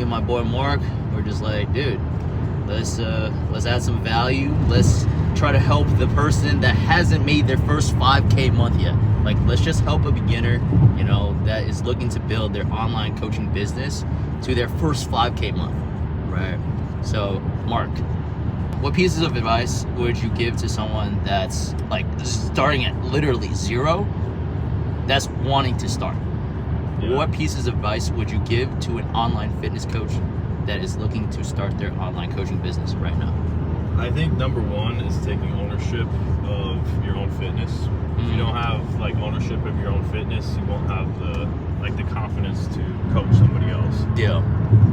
me and my boy Mark, we're just like, dude, let's add some value. Let's try to help the person that hasn't made their first 5K month yet. Like, let's just help a beginner, you know, that is looking to build their online coaching business to their first 5K month, right? So, Mark, what pieces of advice would you give to someone that's like starting at literally zero, that's wanting to start? Yeah. What pieces of advice would you give to an online fitness coach that is looking to start their online coaching business right now? I think number one is taking ownership of your own fitness. If you don't have like ownership of your own fitness, you won't have the confidence to coach somebody else. Yeah.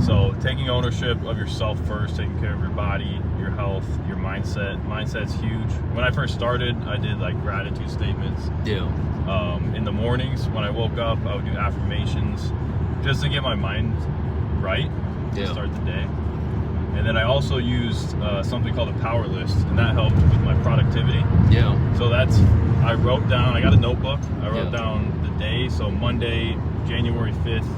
So taking ownership of yourself first, taking care of your body, your health, your mindset. Mindset's huge. When I first started, I did like gratitude statements. Yeah. In the mornings when I woke up, I would do affirmations just to get my mind right to start the day. And then I also used something called a power list, and that helped with my productivity. Yeah. So I wrote down, I got a notebook, I wrote down the day. So Monday, January 5th,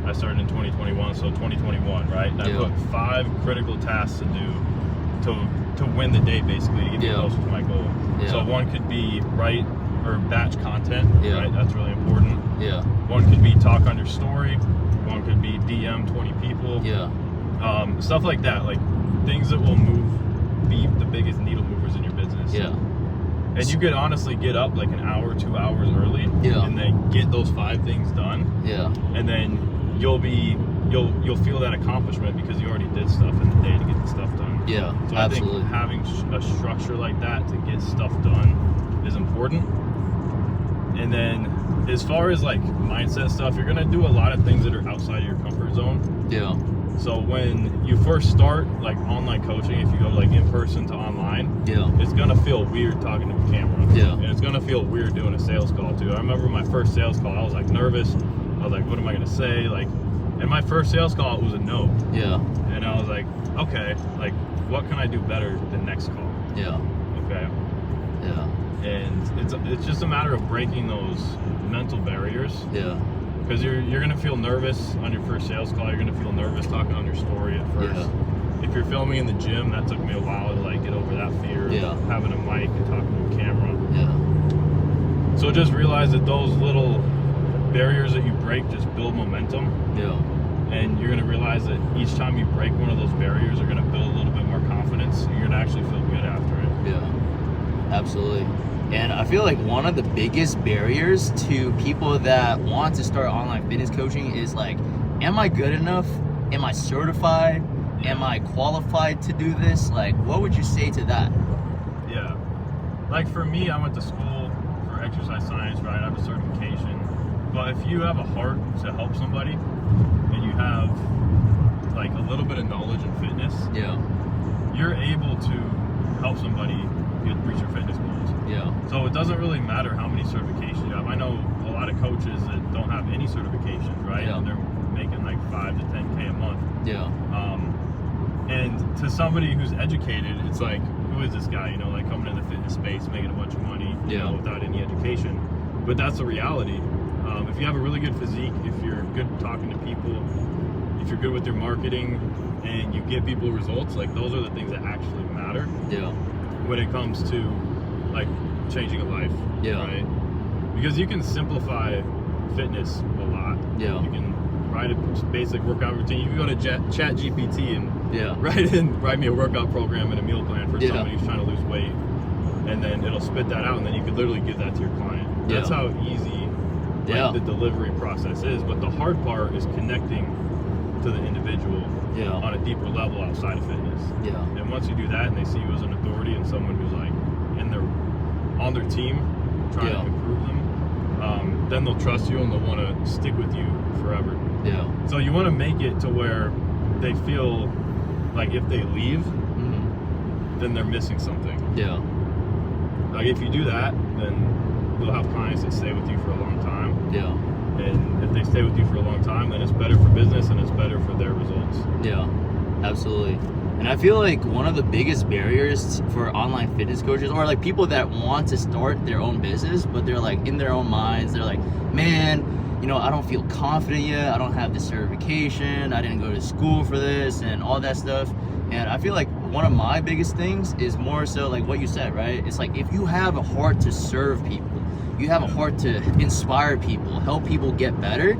I started in 2021, so 2021, right? And I put 5 critical tasks to do to win the day, basically, to get me closer to my goal. Yeah. So one could be write or batch content, right? That's really important. Yeah. One could be talk on your story. One could be DM 20 people. Yeah. Stuff like that, like things that will be the biggest needle movers in your business. Yeah. And you could honestly get up like an hour, 2 hours early, and then get those 5 things done. Yeah. And then you'll feel that accomplishment because you already did stuff in the day to get the stuff done. Yeah. So absolutely. I think having a structure like that to get stuff done is important. And then as far as like mindset stuff, you're gonna do a lot of things that are outside of your comfort zone. Yeah. So when you first start like online coaching, if you go like in person to online, it's gonna feel weird talking to the camera. Yeah. And it's gonna feel weird doing a sales call too. I remember my first sales call, I was like nervous. I was like, what am I gonna say? Like, and my first sales call, it was a no. Yeah. And I was like, okay, like what can I do better the next call? Yeah. Okay. Yeah. And it's just a matter of breaking those mental barriers. Yeah. Because you're gonna feel nervous on your first sales call. You're gonna feel nervous talking on your story at first. Yeah. If you're filming in the gym, that took me a while to like get over that fear of having a mic and talking to a camera. Yeah. So just realize that those little barriers that you break just build momentum. Yeah. And you're gonna realize that each time you break one of those barriers, you're gonna build a little bit more confidence. You're gonna actually feel good after it. Yeah. Absolutely. And I feel like one of the biggest barriers to people that want to start online fitness coaching is like, am I good enough? Am I certified? Am I qualified to do this? Like, what would you say to that? Yeah. Like for me, I went to school for exercise science, right? I have a certification. But if you have a heart to help somebody and you have like a little bit of knowledge in fitness, you're able to help somebody reach your fitness goals. Yeah. So it doesn't really matter how many certifications you have. I know a lot of coaches that don't have any certifications, right? Yeah. And they're making like 5 to 10K a month. Yeah. And to somebody who's educated, it's like, who is this guy? You know, like coming in the fitness space, making a bunch of money, you know, without any education. But that's the reality. If you have a really good physique, if you're good at talking to people, if you're good with your marketing, and you get people results, like those are the things that actually matter. Yeah. When it comes to like changing a life, right? Because you can simplify fitness a lot. Yeah. You can write a basic workout routine. You can go to Chat GPT and write me a workout program and a meal plan for somebody who's trying to lose weight, and then it'll spit that out, and then you could literally give that to your client. That's how easy the delivery process is. But the hard part is connecting to the individual on a deeper level outside of fitness. Yeah. And once you do that, and they see you as an authority and someone who's like on their team trying to improve them, then they'll trust you and they'll want to stick with you forever. Yeah. So you want to make it to where they feel like if they leave, then they're missing something. Yeah. Like if you do that, then you'll have clients that stay with you for a long time. Yeah. And if they stay with you for a long time, then it's better for business and it's better for their results. Yeah, absolutely. And I feel like one of the biggest barriers for online fitness coaches, or like people that want to start their own business, but they're like in their own minds, they're like, man, you know, I don't feel confident yet. I don't have the certification. I didn't go to school for this and all that stuff. And I feel like one of my biggest things is more so like what you said, right? It's like if you have a heart to serve people, you have a heart to inspire people, help people get better,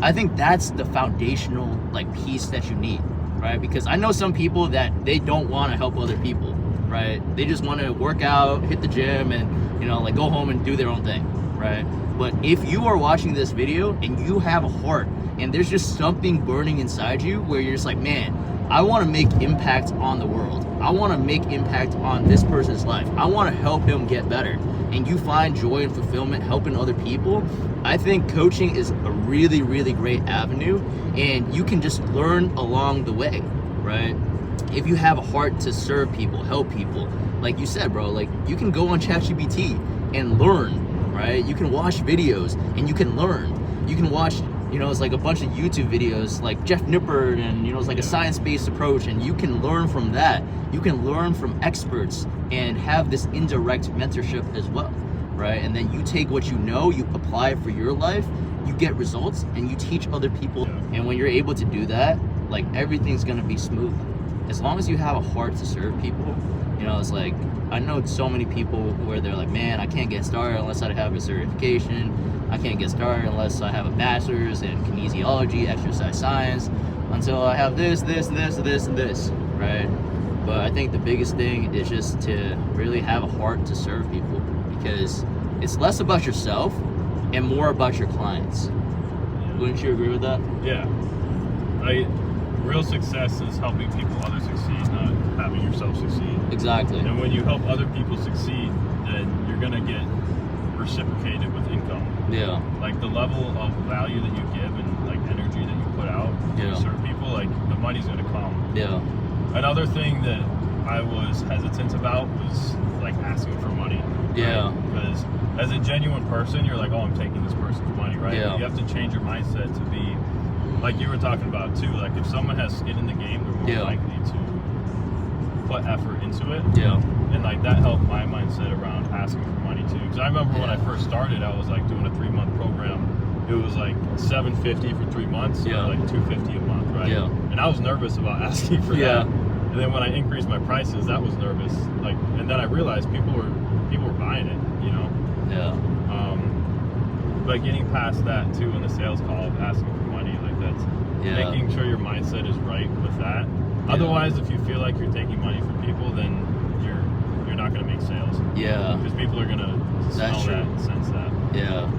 I think that's the foundational like piece that you need, right? Because I know some people that they don't want to help other people, right? They just want to work out, hit the gym, and, you know, like go home and do their own thing, right? But if you are watching this video and you have a heart and there's just something burning inside you where you're just like, man, I want to make impact on the world. I want to make impact on this person's life. I want to help him get better. And you find joy and fulfillment helping other people. I think coaching is a really, really great avenue, and you can just learn along the way, right? If you have a heart to serve people, help people, like you said, bro, like you can go on ChatGPT and learn, right? You can watch videos and you can learn. You can watch, you know, it's like a bunch of YouTube videos like Jeff Nippert, and, you know, it's like a science-based approach, and you can learn from that. You can learn from experts and have this indirect mentorship as well, right? And then you take what you know, you apply it for your life, you get results, and you teach other people. And when you're able to do that, like everything's gonna be smooth. As long as you have a heart to serve people, you know, it's like, I know so many people where they're like, man, I can't get started unless I have a certification. I can't get started unless I have a master's in kinesiology, exercise science, until I have this, and this, right? But I think the biggest thing is just to really have a heart to serve people, because it's less about yourself and more about your clients. Wouldn't you agree with that? Yeah. Real success is helping people others succeed, not having yourself succeed. Exactly. And when you help other people succeed, then you're gonna get reciprocated with income. Yeah. Like the level of value that you give and like energy that you put out to serve people, like the money's gonna come. Yeah. Another thing that I was hesitant about was like asking for money. Yeah. Right? Because as a genuine person, you're like, oh, I'm taking this person's money, right? Yeah. But you have to change your mindset to be like you were talking about too. Like if someone has skin in the game, they're more likely to put effort into it. Yeah. And like that helped my mindset around asking for money too. Because I remember when I first started, I was like doing a 3-month program. It was like $750 for 3 months, or like $250 a month, right? Yeah. And I was nervous about asking for that. And then when I increased my prices, that was nervous. Like, and then I realized people were buying it, you know. Yeah. But getting past that too in the sales call of asking for money, like that's making sure your mindset is right with that. Otherwise, if you feel like you're taking money from people, then you're not going to make sales. Yeah. Because people are going to smell that and sense that. Yeah.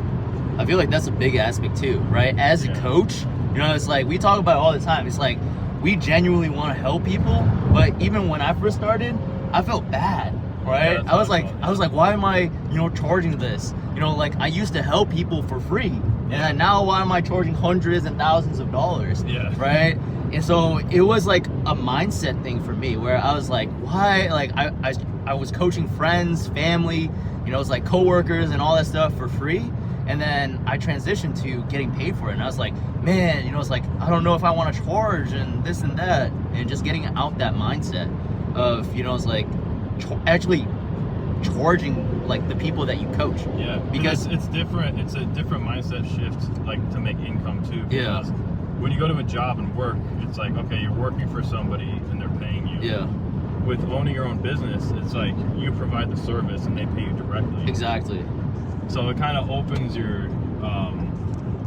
I feel like that's a big aspect too, right? As a coach, you know, it's like we talk about it all the time. It's like we genuinely want to help people, but even when I first started, I felt bad, right? I was like, why am I, you know, charging this? You know, like I used to help people for free, and now why am I charging hundreds and thousands of dollars? Yeah. Right? And so it was like a mindset thing for me where I was like, why? Like I was coaching friends, family, you know, it's like coworkers and all that stuff for free. And then I transitioned to getting paid for it. And I was like, man, you know, it's like, I don't know if I want to charge and this and that. And just getting out that mindset of, you know, it's like actually charging like the people that you coach. Yeah, because it's different. It's a different mindset shift, like to make income too. Because when you go to a job and work, it's like, okay, you're working for somebody and they're paying you. Yeah. With owning your own business, it's like you provide the service and they pay you directly. Exactly. So it kind of opens your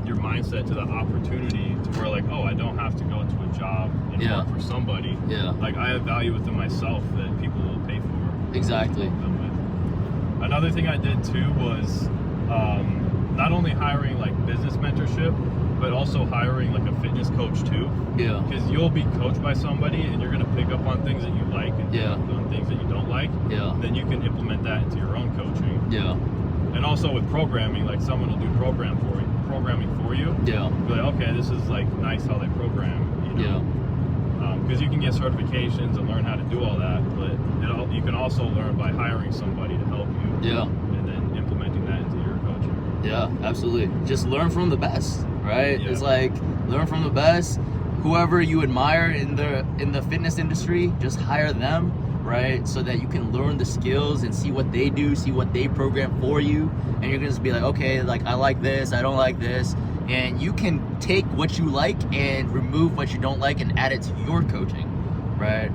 mindset to the opportunity to where like, oh, I don't have to go to a job and work for somebody. Yeah. Like I have value within myself that people will pay for. Exactly. Another thing I did too was not only hiring like business mentorship, but also hiring like a fitness coach too. Yeah. Because you'll be coached by somebody and you're gonna pick up on things that you like and on things that you don't like. Yeah. Then you can implement that into your own coaching. Yeah. And also with programming, like someone will do programming for you. Yeah. Be like, okay, this is like nice how they program, you know. Yeah. Because you can get certifications and learn how to do all that, but you can also learn by hiring somebody to help you. Yeah. And then implementing that into your coaching. Yeah, absolutely. Just learn from the best, right? Yeah. It's like learn from the best. Whoever you admire in the fitness industry, just hire them. Right, so that you can learn the skills and see what they do, see what they program for you, and you're gonna just be like, okay, like I like this, I don't like this, And you can take what you like and remove what you don't like and add it to your coaching, right?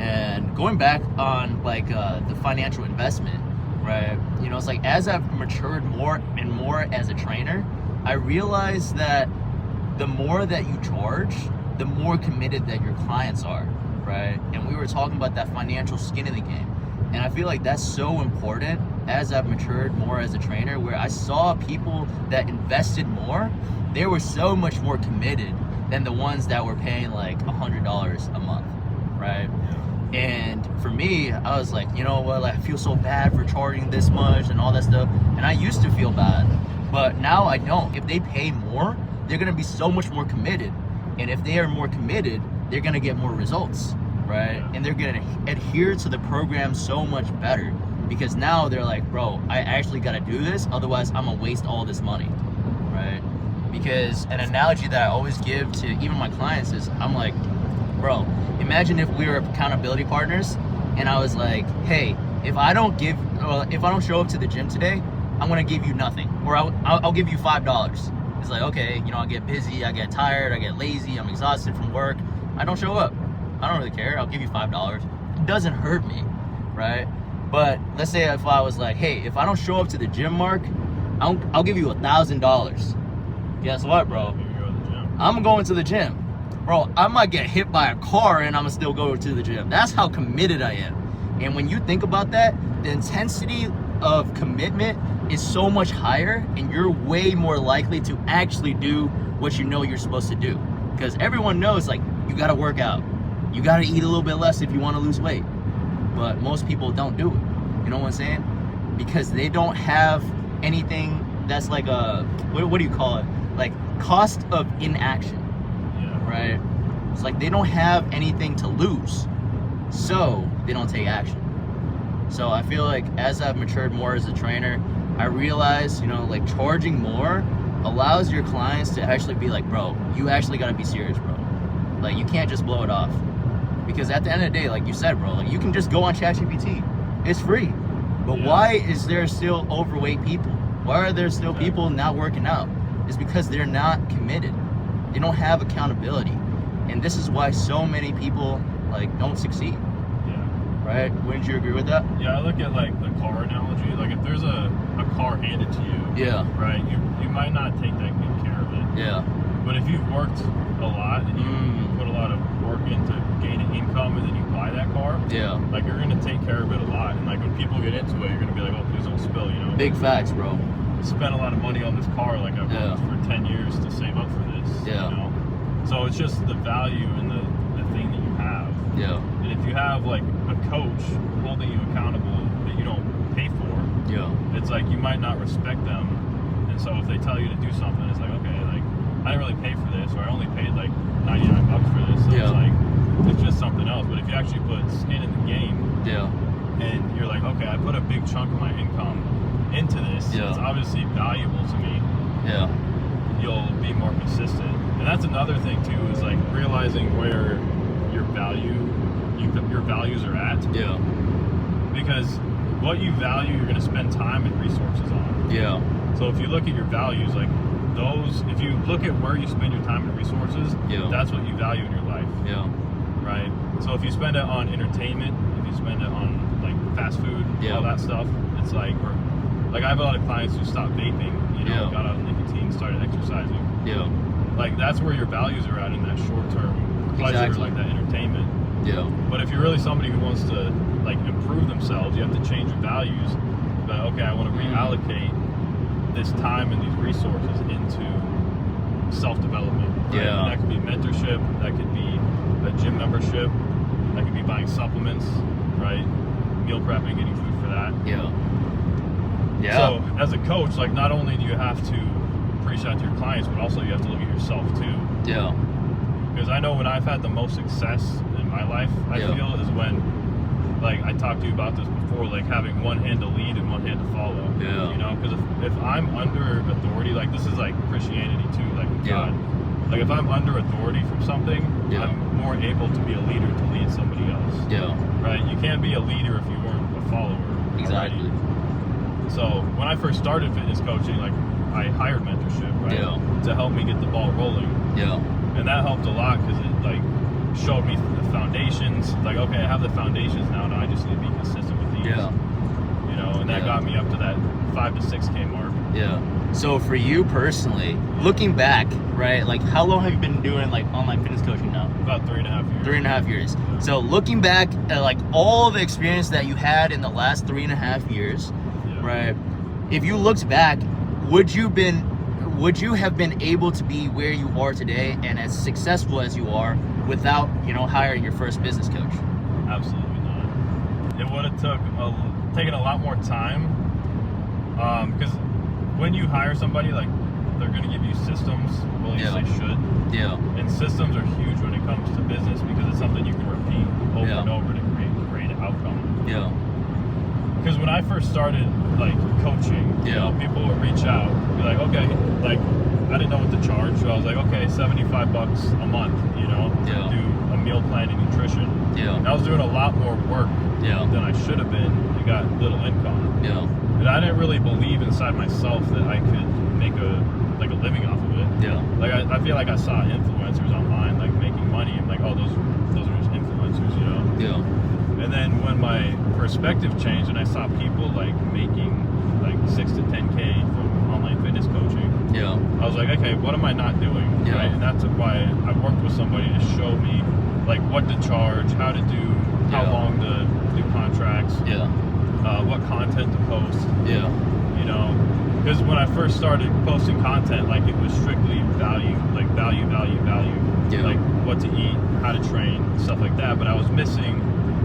And going back on like the financial investment, right? You know, it's like as I've matured more and more as a trainer, I realized that the more that you charge, the more committed that your clients are, right? And we were talking about that financial skin in the game. And I feel like that's so important as I've matured more as a trainer, where I saw people that invested more, they were so much more committed than the ones that were paying like $100 a month, right? And for me, I was like, you know what, like, I feel so bad for charging this much and all that stuff. And I used to feel bad, but now I don't. If they pay more, they're gonna be so much more committed. And if they are more committed, they're gonna get more results, right? And they're gonna adhere to the program so much better, because now they're like, bro, I actually gotta do this, otherwise I'm gonna waste all this money, right? Because an analogy that I always give to even my clients is, I'm like, bro, imagine if we were accountability partners and I was like, hey, if I don't show up to the gym today, I'm gonna give you nothing, or I'll give you $5. It's like, okay, you know, I get busy, I get tired, I get lazy, I'm exhausted from work, I don't show up. I don't really care, I'll give you $5. It doesn't hurt me, right? But let's say if I was like, hey, if I don't show up to the gym, Mark, I'll give you $1,000. Guess what, bro? I'm going to the gym. Bro, I might get hit by a car and I'm gonna still go to the gym. That's how committed I am. And when you think about that, the intensity of commitment is so much higher, and you're way more likely to actually do what you know you're supposed to do. Because everyone knows, like, you gotta work out. You gotta eat a little bit less if you wanna lose weight. But most people don't do it. You know what I'm saying? Because they don't have anything that's like a, what do you call it? Like cost of inaction, right? It's like they don't have anything to lose, so they don't take action. So I feel like as I've matured more as a trainer, I realize, you know, like charging more allows your clients to actually be like, bro, you actually gotta be serious, bro. Like, you can't just blow it off. Because at the end of the day, like you said, bro, like you can just go on ChatGPT. It's free. But why is there still overweight people? Why are there still people not working out? It's because they're not committed. They don't have accountability. And this is why so many people like don't succeed. Right? Wouldn't you agree with that? Yeah, I look at like the car analogy. Like if there's a car handed to you, right, you might not take that good care of it. Yeah. But if you've worked a lot and you put a lot of work into gaining income and then you buy that car, like you're gonna take care of it a lot. And like when people get into it, you're gonna be like, oh, please don't spill, you know. Big facts, bro. Spent a lot of money on this car, like I've worked for 10 years to save up for this. You know? So it's just the value and the thing that you have. And if you have like a coach holding you accountable that you don't pay for, it's like you might not respect them. And so if they tell you to do something, it's like, okay, like I didn't really pay for this, or I only paid like $99 for this. So it's like, it's just something else. But if you actually put skin in the game, and you're like, okay, I put a big chunk of my income into this, it's obviously valuable to me. You'll be more consistent. And that's another thing too, is like realizing where your values are at. Because what you value, you're gonna spend time and resources on. So if you look at your values, like those, if you look at where you spend your time and resources, that's what you value in your life. Right? So if you spend it on entertainment, if you spend it on like fast food, all that stuff, it's like, or like I have a lot of clients who stopped vaping, you know, got out of nicotine, started exercising. Like that's where your values are at in that short term pleasure, like that entertainment. But if you're really somebody who wants to like improve themselves, you have to change your values. But okay, I want to reallocate this time and these resources into self-development. Right? And that could be mentorship, that could be a gym membership, that could be buying supplements, right? Meal prepping, getting food for that. So as a coach, like not only do you have to preach that to your clients, but also you have to look at yourself too. Because I know when I've had the most success in my life, I feel, is when, like I talked to you about this before, like having one hand to lead and one hand to follow. You know, because if I'm under authority, like this is like Christianity too, like God. Like if I'm under authority from something, I'm more able to be a leader to lead somebody else. Right? You can't be a leader if you weren't a follower. Exactly. Already. So when I first started fitness coaching, like I hired mentorship, right? Yeah. To help me get the ball rolling. Yeah. And that helped a lot because it like showed me the foundations. Like, okay, I have the foundations now. Now I just need to be consistent with these. Yeah. You know, and that got me up to that 5 to 6K mark. Yeah. So for you personally, looking back, right? Like, how long have you been doing like online fitness coaching now? About 3.5 years. 3.5 years. So looking back at like all the experience that you had in the last 3.5 years, right? If you looked back, would you have been able to be where you are today and as successful as you are without, hiring your first business coach? Absolutely not. It would have taken a lot more time, because when you hire somebody, like, they're going to give you systems, well, at least they should. Yeah. And systems are huge when it comes to business because it's something you can repeat over and over to create an outcome. Yeah. Because when I first started, like, coaching, people would reach out, be like, okay, like, I didn't know what to charge, so I was like, okay, $75 a month, to do a meal plan and nutrition. Yeah. And I was doing a lot more work than I should have been and got little income. Yeah. And I didn't really believe inside myself that I could make a living off of it. Yeah. Like, I feel like I saw influencers online, like, making money, and like, oh, those are just influencers, Yeah. And then when my perspective changed and I saw people like making like 6 to 10K from online fitness coaching, I was like, okay, what am I not doing? Yeah. Right? And that's why I worked with somebody to show me like what to charge, how to do, how long to do contracts, what content to post. Because when I first started posting content, like, it was strictly value, like value, like what to eat, how to train, stuff like that. But I was missing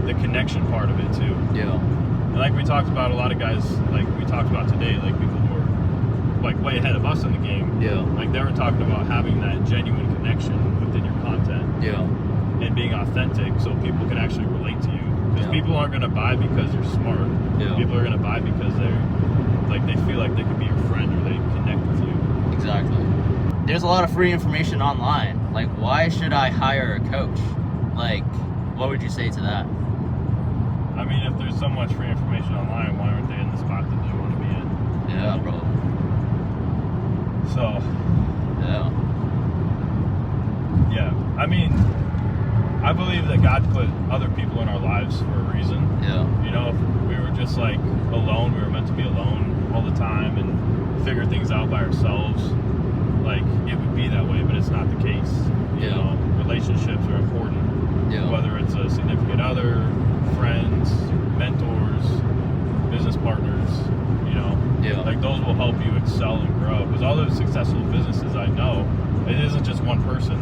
the connection part of it too. And like we talked about, a lot of guys, like we talked about today, like people who are like way ahead of us in the game. Like, they were talking about having that genuine connection within your content. And being authentic so people can actually relate to you. Because people aren't going to buy because you're smart. People are going to buy because they feel like they could be your friend or they connect with you. Exactly. There's a lot of free information online. Like, why should I hire a coach? Like, what would you say to that? I mean, if there's so much free information online, why aren't they in the spot that they want to be in? Yeah, bro. So. Yeah. I mean, I believe that God put other people in our lives for a reason. If we were just like alone, we were meant to be alone all the time and figure things out by ourselves, like, it would be that way, but it's not the case. Relationships are important. Whether it's a significant other, friends, mentors, business partners, like, those will help you excel and grow. Because all those successful businesses I know, it isn't just one person.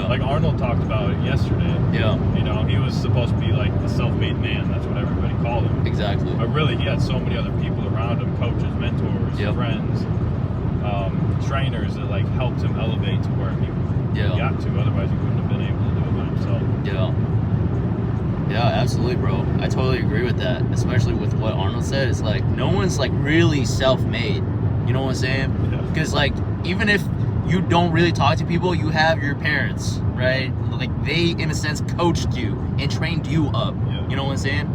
Like, Arnold talked about it yesterday. He was supposed to be like the self-made man. That's what everybody called him. Exactly. But really, he had so many other people around him, coaches, mentors, friends, trainers that like helped him elevate to where he got to. Otherwise, he wouldn't have been able to do it by himself. Yeah, absolutely, bro. I totally agree with that. Especially with what Arnold said. It's like, no one's like really self-made. You know what I'm saying? Because like, even if you don't really talk to people, you have your parents, right? Like, they, in a sense, coached you and trained you up. You know what I'm saying?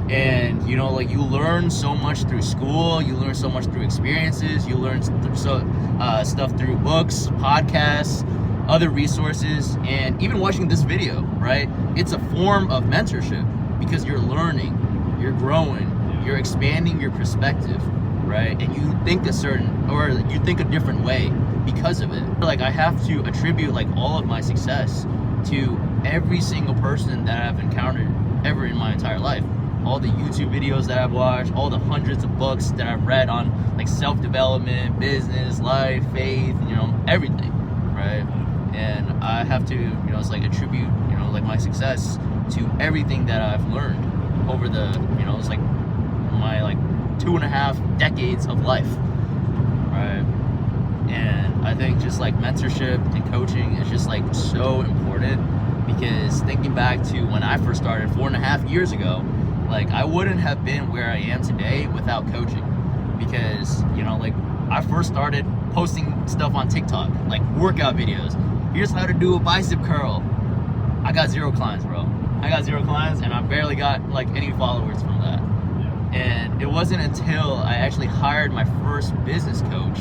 And, like, you learn so much through school. You learn so much through experiences. You learn stuff through books, podcasts, other resources, and even watching this video, right? It's a form of mentorship because you're learning, you're growing, you're expanding your perspective, right? And you think you think a different way because of it. Like, I have to attribute like all of my success to every single person that I've encountered ever in my entire life. All the YouTube videos that I've watched, all the hundreds of books that I've read on like self-development, business, life, faith, everything, right? And I have to, it's like attribute, like my success to everything that I've learned over the, it's like my like 2.5 decades of life, right? And I think just like mentorship and coaching is just like so important, because thinking back to when I first started 4.5 years ago, like, I wouldn't have been where I am today without coaching. Because, like, I first started posting stuff on TikTok, like workout videos. Here's how to do a bicep curl. I got 0 clients, bro. I got 0 clients, and I barely got like any followers from that. And it wasn't until I actually hired my first business coach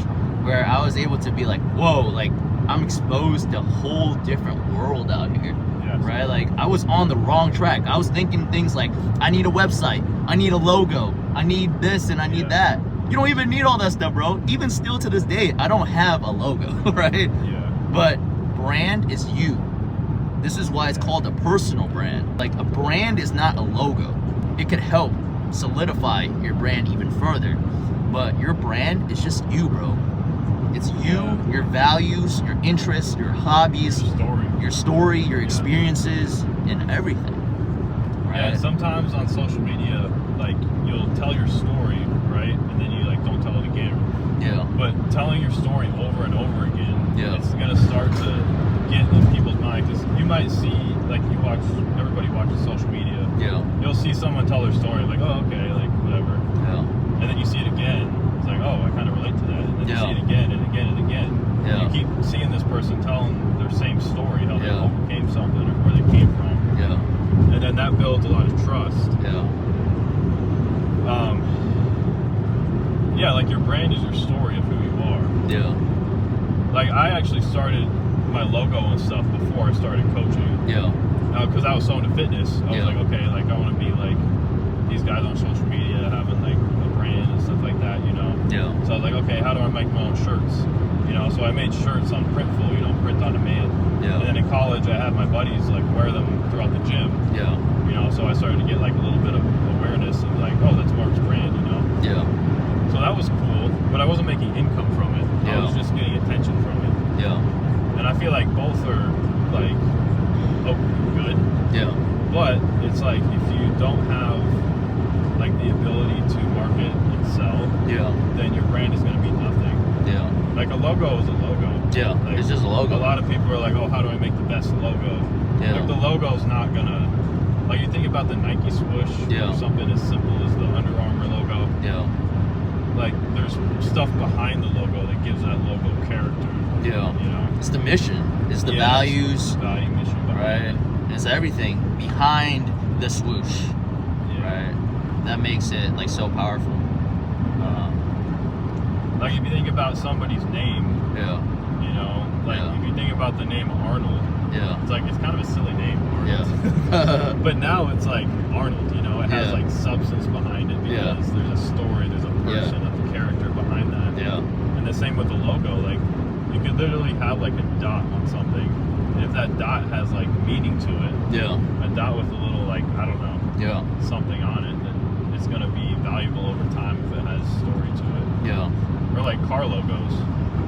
where I was able to be like, whoa, like I'm exposed to a whole different world out here. Yes. Right? Like I was on the wrong track. I was thinking things like, I need a website, I need a logo, I need this and I need that. You don't even need all that stuff, bro. Even still to this day, I don't have a logo, right? Yeah. But brand is you. This is why it's called a personal brand. Like a brand is not a logo. It could help solidify your brand even further. But your brand is just you, bro. It's you, your values, your interests, your hobbies, your story, your experiences, and everything. Right? Yeah, sometimes on social media, like you'll tell your story, right? And then you like don't tell it again. Yeah. But telling your story over and over again, Yeah. it's gonna start to get in people's mind. Because you might see, like everybody watches social media. Yeah. You'll see someone tell their story, like, oh, okay, like whatever. Yeah. And then you see it again. It's like, oh, I kind of relate to that. And then you see it again and again and again. Yeah. You keep seeing this person telling their same story, how they Yeah. overcame something or where they came from. Yeah. And then that builds a lot of trust. Yeah. Yeah, like your brand is your story of who you are. Yeah. Like I actually started my logo and stuff before I started coaching. Yeah. Because I was so into fitness. I was like, okay, like I want to be like these guys on social media having like a brand and stuff like that, you know? Yeah. So I was like, okay, how do I make my own shirts? You know, so I made shirts on Printful, you know, print on demand. Yeah. And then in college, I had my buddies like wear them throughout the gym. Yeah. You know, so I started to get like a little bit of awareness of like, oh, that's Mark's brand, you know? Yeah. So that was cool, but I wasn't making income from it. I was just getting attention from it. Yeah. And I feel like both are like good. Yeah. But it's like if you don't have like the ability to market and sell, then your brand is gonna be nothing. Yeah. Like a logo is a logo. Yeah. Like, It's just a logo. A lot of people are like, oh, how do I make the best logo? Yeah. Like the logo's not gonna, like you think about the Nike swoosh or something as simple as the Under Armour logo. Yeah. Like there's stuff behind the logo that gives that logo character. Yeah. You know? It's the mission. It's the values. It's the value mission behind Right. it. It's everything behind the swoosh. Yeah. Right. That makes it like so powerful. Like if you think about somebody's name, Yeah. you know, like if you think about the name Arnold, Yeah. it's like it's kind of a silly name, Arnold. Yeah. But now it's like Arnold, you know, it has like substance behind it because there's a story, there's a person, a character behind that. Yeah. And the same with the logo, like you could literally have like a dot on something, and if that dot has like meaning to it, a dot with a little like, I don't know, something on it, then it's gonna be valuable over time if it has story to it. Yeah. Or like car logos.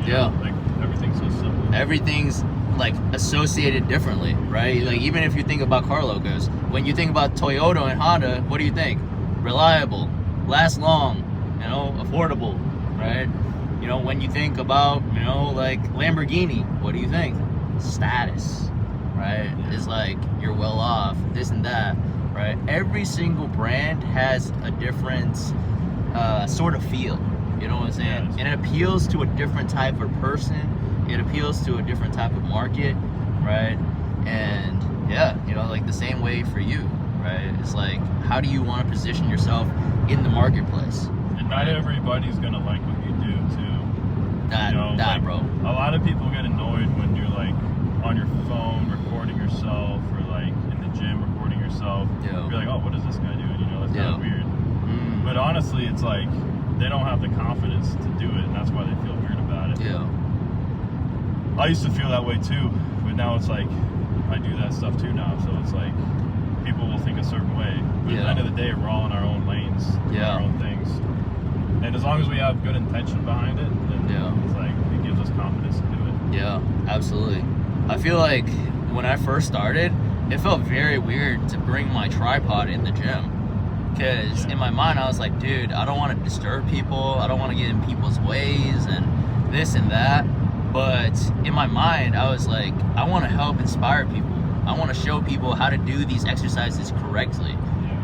You know, like everything's so simple. Everything's like associated differently, right? Like even if you think about car logos, when you think about Toyota and Honda, what do you think? Reliable, last long, you know, affordable, right? You know, when you think about, you know, like Lamborghini, what do you think? Status, right? It's like you're well off, this and that, right? Every single brand has a different sort of feel. You know what I'm saying? Yes. And it appeals to a different type of person. It appeals to a different type of market, right? And yeah, you know, like the same way for you, right? It's like, how do you want to position yourself in the marketplace? And not everybody's gonna like what you do too. That, bro. A lot of people get annoyed when you're like on your phone recording yourself, or like in the gym recording yourself. Yeah. You're like, oh, what is this guy doing? You know, that's kind of weird. But honestly, it's like they don't have the confidence to do it, and that's why they feel weird about it. Yeah. I used to feel that way too, but now it's like I do that stuff too now, so it's like people will think a certain way. But at the end of the day, we're all in our own lanes, our own things. And as long as we have good intention behind it, then it's like it gives us confidence to do it. Yeah, absolutely. I feel like when I first started, it felt very weird to bring my tripod in the gym. Because in my mind, I was like, dude, I don't want to disturb people. I don't want to get in people's ways and this and that. But in my mind, I was like, I want to help inspire people. I want to show people how to do these exercises correctly.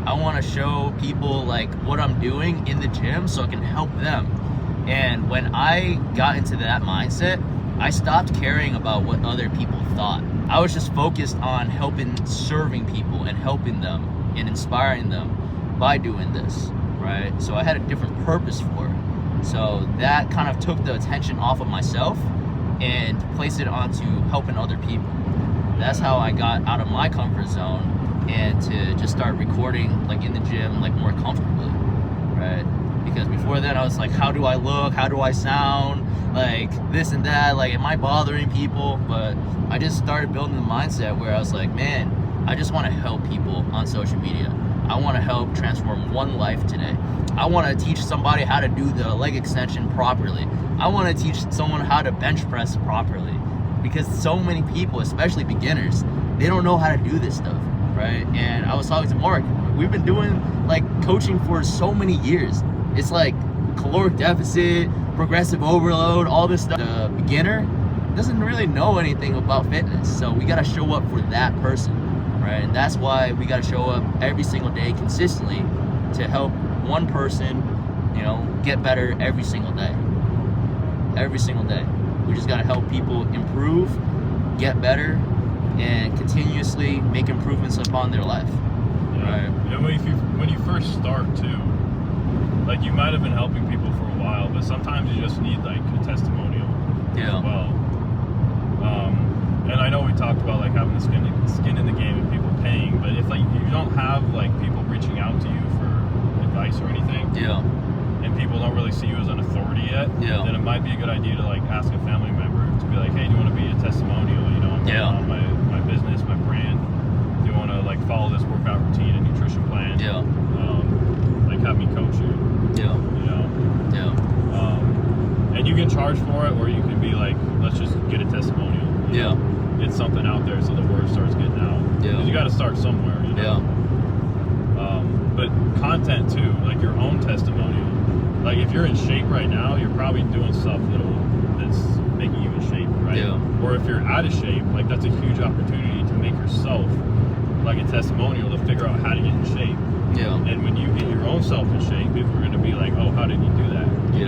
I want to show people like what I'm doing in the gym so I can help them. And when I got into that mindset, I stopped caring about what other people thought. I was just focused on serving people and helping them and inspiring them by doing this, right? So I had a different purpose for it. So that kind of took the attention off of myself and placed it onto helping other people. That's how I got out of my comfort zone and to just start recording like in the gym, like more comfortably, right? Because before then I was like, how do I look? How do I sound? Like this and that, like am I bothering people? But I just started building the mindset where I was like, man, I just want to help people on social media. I want to help transform one life today. I want to teach somebody how to do the leg extension properly. I want to teach someone how to bench press properly. Because so many people, especially beginners, they don't know how to do this stuff, right? And I was talking to Mark, we've been doing like coaching for so many years. It's like caloric deficit, progressive overload, all this stuff. The beginner doesn't really know anything about fitness. So we got to show up for that person, right? And that's why we got to show up every single day consistently to help one person, you know, get better every single day. Every single day. We just got to help people improve, get better, and continuously make improvements upon their life. Yeah. Right? And when you first start too, like you might have been helping people for a while, but sometimes you just need like a testimonial as well. And I know we talked about like having the skin in the game and people paying, but if like you don't have like people reaching out to you for advice or anything, and people don't really see you as an authority yet, then it might be a good idea to like ask a family member to be like, hey, do you want to be a testimonial? You know, I'm working on my business, my brand. Do you want to like follow this workout routine and nutrition plan? Like have me coach you. You know. And you can charge for it, or you can be like, let's just get a testimonial. You know? Get something out there so the word starts getting out. Because you got to start somewhere. You know? But content too, like your own testimonial. Like if you're in shape right now, you're probably doing stuff that's making you in shape, right? Or if you're out of shape, like that's a huge opportunity to make yourself like a testimonial to figure out how to get in shape. And when you get your own self in shape, people are going to be like, oh, how did you do that? You